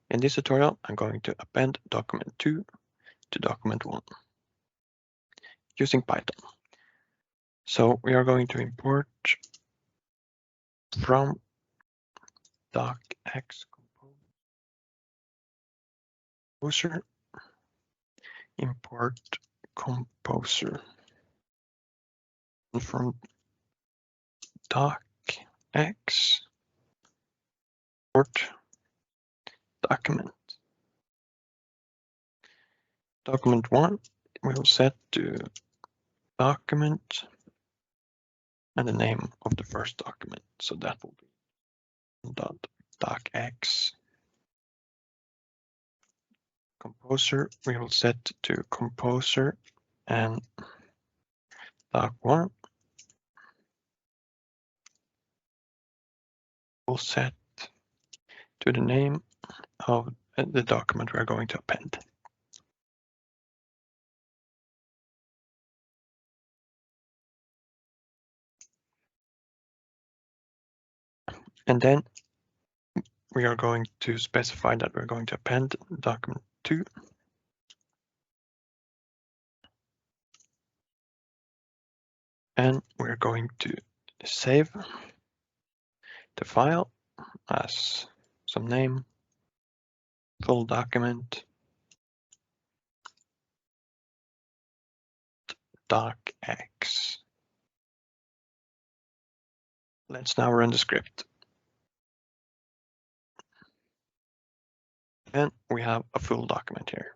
In this tutorial, I'm going to append document 2 to document 1 using Python. So we are going to import from docx composer, import composer, and from docx import document. Document 1 we'll set to document and the name of the first document. So that will be docx. Composer we will set to composer and doc1 will set to the name of the document we're going to append. And then we are going to specify that we're going to append document 2. And we're going to save the file as some name, full document, docx. Let's now run the script. And we have a full document here.